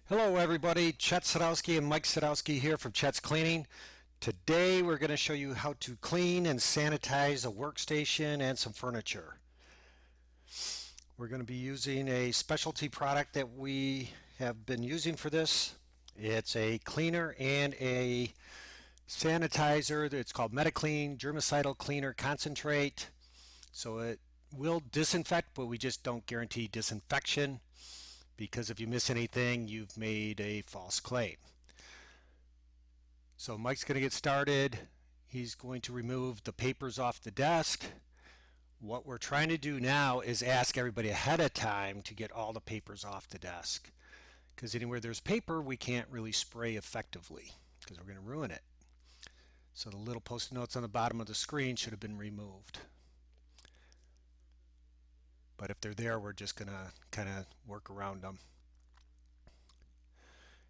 Hello everybody, Chet Sadowski and Mike Sadowski here from Chet's Cleaning. Today we're going to show you how to clean and sanitize a workstation and some furniture. We're going to be using a specialty product that we have been using for this. It's a cleaner and a sanitizer. It's called MetaClean Germicidal Cleaner Concentrate. So it will disinfect, but we just don't guarantee disinfection, because if you miss anything, you've made a false claim. So Mike's going to get started. He's going to remove the papers off the desk. What we're trying to do now is ask everybody ahead of time to get all the papers off the desk, because anywhere there's paper, we can't really spray effectively because we're going to ruin it. So the little post-it notes on the bottom of the screen should have been removed. But if they're there, we're just going to kind of work around them.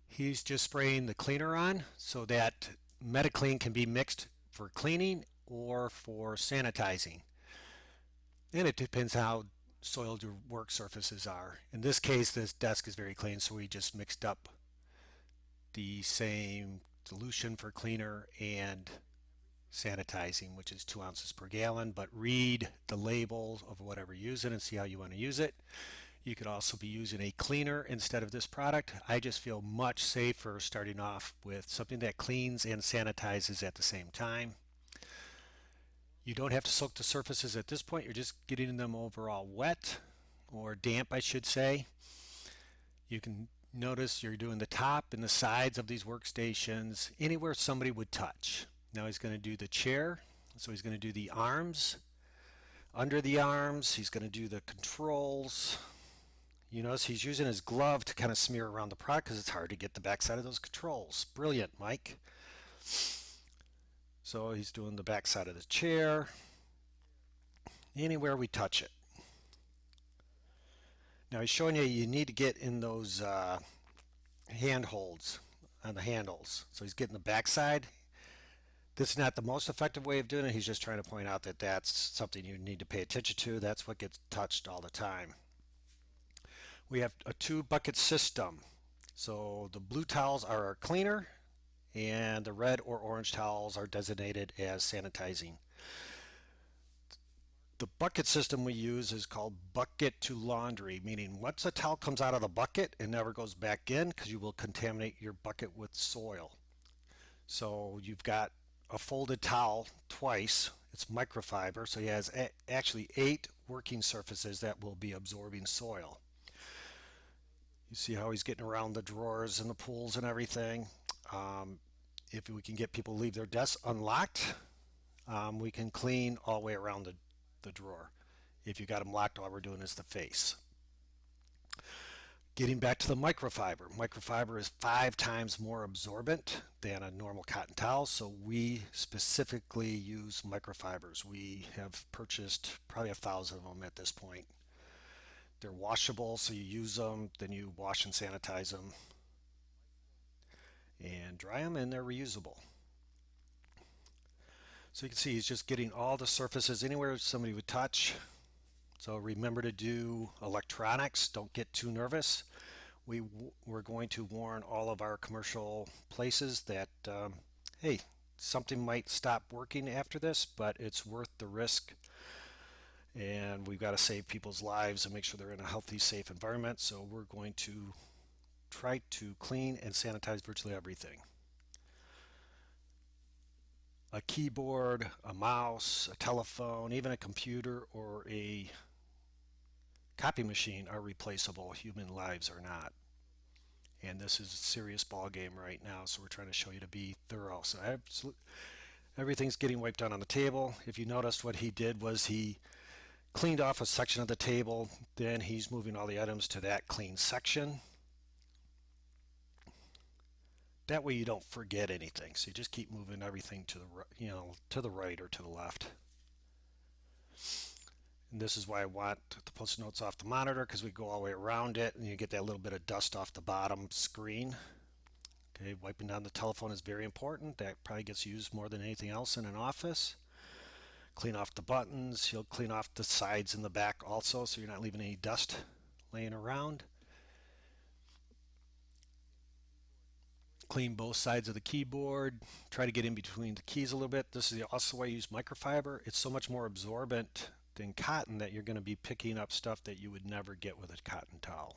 He's just spraying the cleaner on so that MetaClean can be mixed for cleaning or for sanitizing. And it depends how soiled your work surfaces are. In this case, this desk is very clean, so we just mixed up the same solution for cleaner and sanitizing, which is 2 ounces per gallon. But read the label of whatever you're using and see how you want to use it. You could also be using a cleaner instead of this product. I just feel much safer starting off with something that cleans and sanitizes at the same time. You don't have to soak the surfaces at this point. You're just getting them overall wet, or damp, I should say. You can notice you're doing the top and the sides of these workstations, anywhere somebody would touch. Now he's going to do the chair, so he's going to do the arms, under the arms, he's going to do the controls. You notice he's using his glove to kind of smear around the product because it's hard to get the backside of those controls. Brilliant, Mike. So he's doing the backside of the chair, anywhere we touch it. Now he's showing you need to get in those handholds on the handles. So he's getting the backside. This is not the most effective way of doing it. He's just trying to point out that that's something you need to pay attention to. That's what gets touched all the time. We have a 2-bucket system. So the blue towels are our cleaner, and the red or orange towels are designated as sanitizing. The bucket system we use is called bucket to laundry, meaning once a towel comes out of the bucket, it never goes back in because you will contaminate your bucket with soil. So you've got a folded towel twice. It's microfiber, so he has actually 8 working surfaces that will be absorbing soil. You see how he's getting around the drawers and the pools and everything. If we can get people to leave their desks unlocked, we can clean all the way around the drawer. If you got them locked, all we're doing is the face. Getting back to the microfiber. Microfiber is 5 times more absorbent than a normal cotton towel, so we specifically use microfibers. We have purchased probably 1,000 of them at this point. They're washable, so you use them, then you wash and sanitize them and dry them, and they're reusable. So you can see he's just getting all the surfaces anywhere somebody would touch. So remember to do electronics. Don't get too nervous. We're going to warn all of our commercial places that, hey, something might stop working after this, but it's worth the risk. And we've got to save people's lives and make sure they're in a healthy, safe environment. So we're going to try to clean and sanitize virtually everything. A keyboard, a mouse, a telephone, even a computer or a copy machine are replaceable. Human lives are not. And this is a serious ball game right now, so we're trying to show you to be thorough. So everything's getting wiped down on the table. If you noticed, what he did was he cleaned off a section of the table, then he's moving all the items to that clean section. That way you don't forget anything. So you just keep moving everything to the to the right or to the left. And this is why I want the post-it notes off the monitor, because we go all the way around it and you get that little bit of dust off the bottom screen. Okay, wiping down the telephone is very important. That probably gets used more than anything else in an office. Clean off the buttons. You'll clean off the sides and the back also, so you're not leaving any dust laying around. Clean both sides of the keyboard. Try to get in between the keys a little bit. This is also why I use microfiber. It's so much more absorbent than cotton that you're going to be picking up stuff that you would never get with a cotton towel.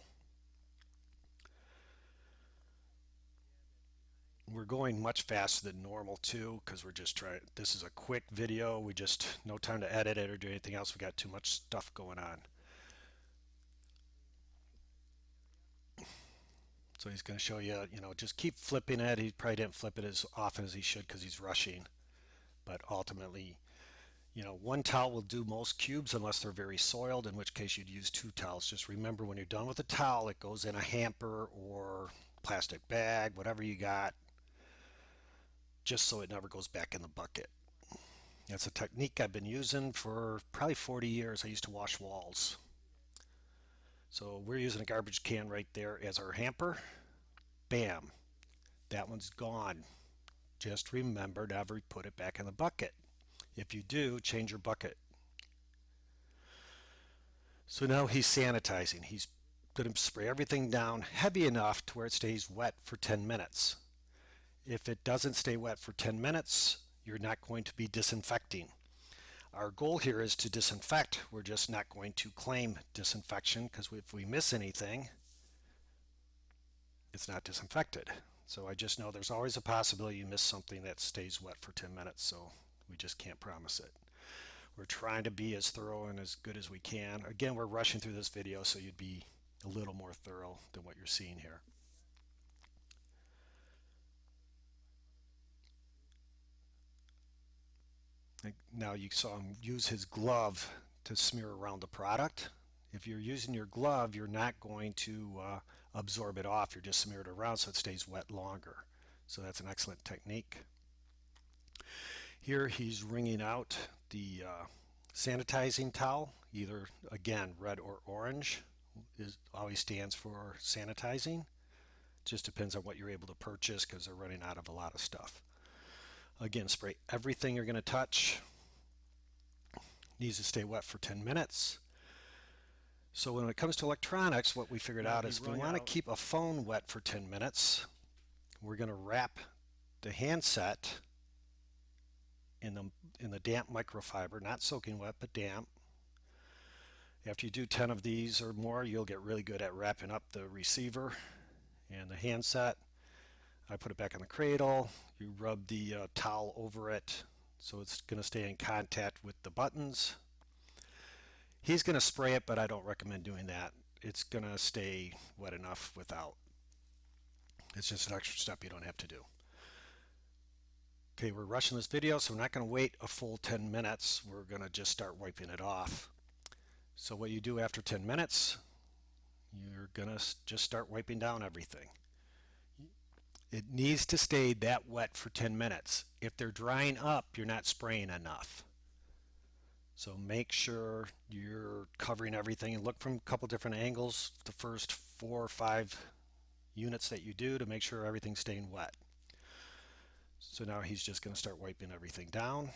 We're going much faster than normal too because we're just trying. This is a quick video. We just no time to edit it or do anything else. We got too much stuff going on. So he's going to show you, just keep flipping it. He probably didn't flip it as often as he should because he's rushing. But ultimately, one towel will do most cubes unless they're very soiled, in which case you'd use two towels. Just remember when you're done with a towel, it goes in a hamper or plastic bag, whatever you got, just so it never goes back in the bucket. That's a technique I've been using for probably 40 years. I used to wash walls. So we're using a garbage can right there as our hamper. Bam, that one's gone. Just remember to never put it back in the bucket. If you do, change your bucket. So now he's sanitizing. He's going to spray everything down heavy enough to where it stays wet for 10 minutes. If it doesn't stay wet for 10 minutes, you're not going to be disinfecting. Our goal here is to disinfect. We're just not going to claim disinfection because if we miss anything, it's not disinfected. So I just know there's always a possibility you miss something that stays wet for 10 minutes, so we just can't promise it. We're trying to be as thorough and as good as we can. Again, we're rushing through this video so you'd be a little more thorough than what you're seeing here. Now you saw him use his glove to smear around the product. If you're using your glove, you're not going to absorb it off. You're just smeared around so it stays wet longer. So that's an excellent technique. Here he's wringing out the sanitizing towel, either again red or orange. Always stands for sanitizing. Just depends on what you're able to purchase because they're running out of a lot of stuff. Again, spray everything you're going to touch. Needs to stay wet for 10 minutes. So when it comes to electronics, what we figured out is if we want to keep a phone wet for 10 minutes, we're going to wrap the handset in the damp microfiber, not soaking wet, but damp. After you do 10 of these or more, you'll get really good at wrapping up the receiver and the handset. I put it back in the cradle. You rub the towel over it so it's going to stay in contact with the buttons. He's going to spray it, but I don't recommend doing that. It's going to stay wet enough without. It's just an extra step you don't have to do. Okay, we're rushing this video, so we're not going to wait a full 10 minutes. We're going to just start wiping it off. So what you do after 10 minutes, you're going to just start wiping down everything. It needs to stay that wet for 10 minutes. If they're drying up, you're not spraying enough. So make sure you're covering everything and look from a couple different angles the first 4 or 5 units that you do to make sure everything's staying wet. So now he's just going to start wiping everything down.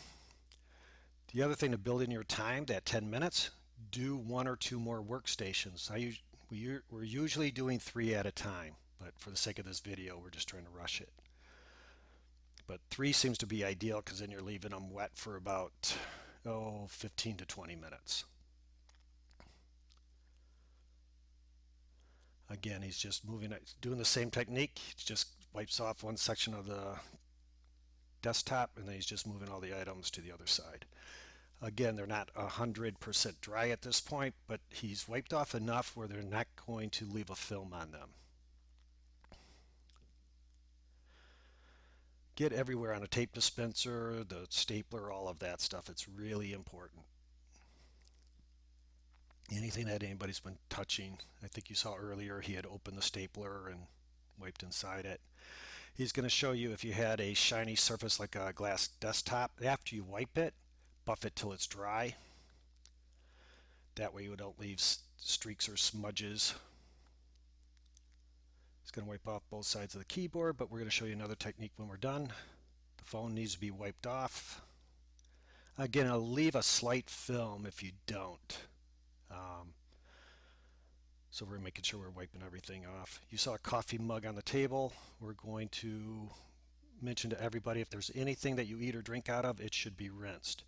The other thing to build in your time, that 10 minutes, do 1 or 2 more workstations. We're usually doing 3 at a time, but for the sake of this video, we're just trying to rush it. But 3 seems to be ideal because then you're leaving them wet for about 15 to 20 minutes. Again, he's just doing the same technique. He just wipes off one section of the desktop and then he's just moving all the items to the other side. Again, they're not 100% dry at this point, but he's wiped off enough where they're not going to leave a film on them. Get everywhere on a tape dispenser, the stapler, all of that stuff. It's really important. Anything that anybody's been touching. I think you saw earlier he had opened the stapler and wiped inside it. He's going to show you if you had a shiny surface like a glass desktop, after you wipe it, buff it till it's dry. That way you don't leave streaks or smudges. It's going to wipe off both sides of the keyboard, but we're going to show you another technique when we're done. The phone needs to be wiped off. Again, it'll leave a slight film if you don't. So we're making sure we're wiping everything off. You saw a coffee mug on the table. We're going to mention to everybody, if there's anything that you eat or drink out of, it should be rinsed.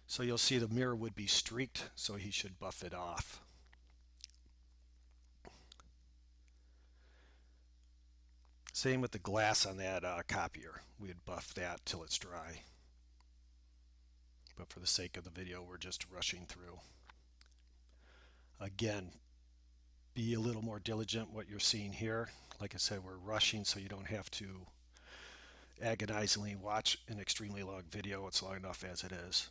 So you'll see the mirror would be streaked, so he should buff it off. Same with the glass on that copier. We'd buff that till it's dry. But for the sake of the video, we're just rushing through. Again, be a little more diligent what you're seeing here. Like I said, we're rushing so you don't have to agonizingly watch an extremely long video. It's long enough as it is.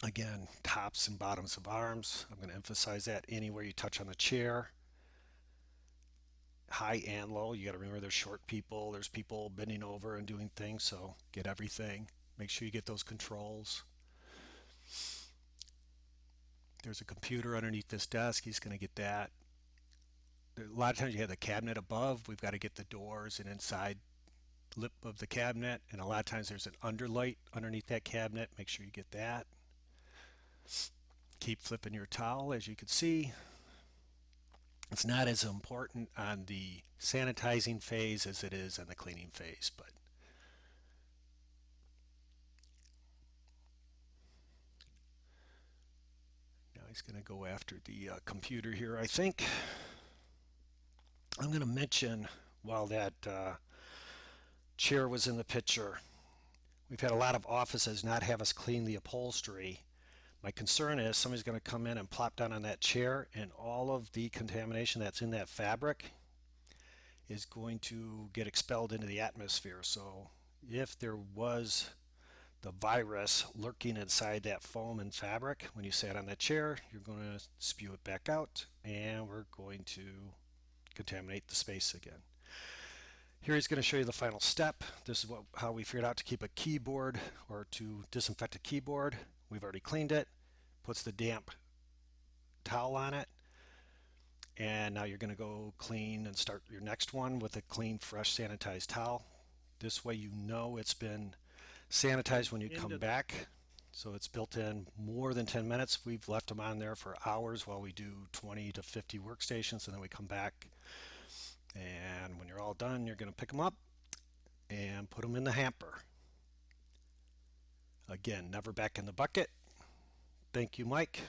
Again, tops and bottoms of arms. I'm going to emphasize that anywhere you touch on the chair. High and low. You got to remember there's short people, there's people bending over and doing things, so get everything. Make sure you get those controls. There's a computer underneath this desk. He's going to get that. A lot of times you have the cabinet above. We've got to get the doors and inside lip of the cabinet, and a lot of times there's an underlight underneath that cabinet. Make sure you get that. Keep flipping your towel. As you can see, it's not as important on the sanitizing phase as it is on the cleaning phase, but now he's going to go after the computer here, I think. I'm going to mention, while that chair was in the picture, we've had a lot of offices not have us clean the upholstery. My concern is somebody's going to come in and plop down on that chair, and all of the contamination that's in that fabric is going to get expelled into the atmosphere. So if there was the virus lurking inside that foam and fabric when you sat on that chair, you're going to spew it back out, and we're going to contaminate the space again. Here he's going to show you the final step. This is how we figured out to keep a keyboard, or to disinfect a keyboard. We've already cleaned it, puts the damp towel on it, and now you're going to go clean and start your next one with a clean, fresh, sanitized towel. This way you know it's been sanitized when you come back. So it's built in more than 10 minutes. We've left them on there for hours while we do 20 to 50 workstations, and then we come back. And when you're all done, you're going to pick them up and put them in the hamper. Again, never back in the bucket. Thank you, Mike.